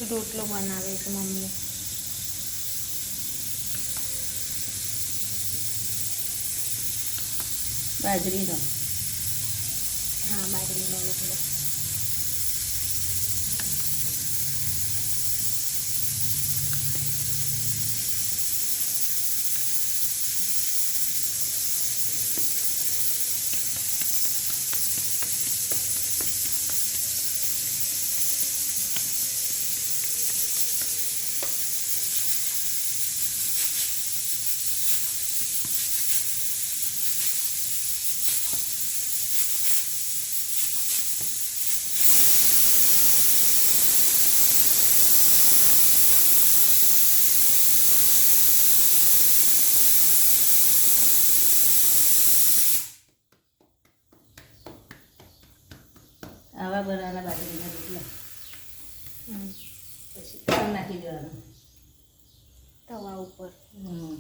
રોટલો બનાવે છે મમ્મી. બાજરીનો. હા, બાજરીનો રોટલો. આવા બનાવવાના બાજરીના રોટલા. પછી તેલ નાખી દેવાનું તવા ઉપર. હમ.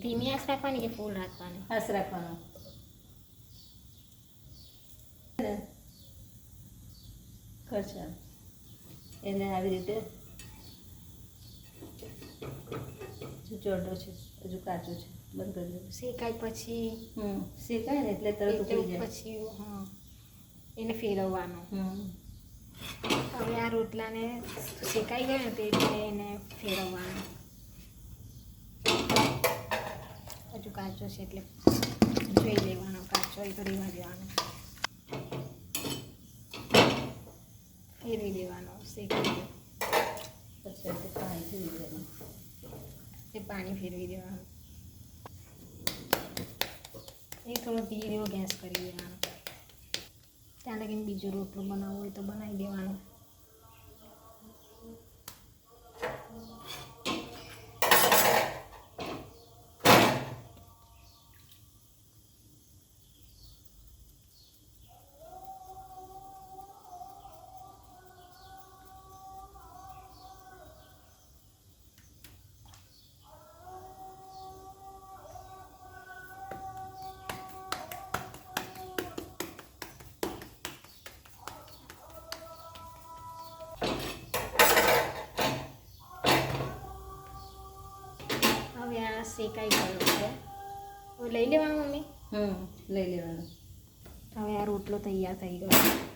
ધીમી આંચ રાખવાની કે ફૂલ રાખવાની? હાસ રાખવાનો. ખર્ચા એને આવી રીતે હજુ ચોડો છે, હજુ કાચો છે, બંધ કરી દો. શેકાય પછી શેકાય ને એટલે તરત ઉકળી જાય. પછી હા, એને ફેરવવાનો. હવે આ રોટલાને શેકાઈ ગયો ને તે એટલે એને ફેરવવાનો. હજુ કાચો છે એટલે જોઈ લેવાનો, કાચો હોય તો રેવા દેવાનો. ફેરવી દેવાનો, શેકાઈ ગયો પછી પાણી ફેરવી દેવાનું. એ પાણી ફેરવી દેવાનું. એ થોડો ધીરે એવો ગેસ કરી દેવાનો. ત્યાં લગીને બીજો રોટલો બનાવવો હોય તો બનાવી દેવાનો. હવે આ શેકાઈ ગયો છે. હવે લઈ લેવાનું મમ્મી. લઈ લેવાનું. હવે આ રોટલો તૈયાર થઈ ગયો.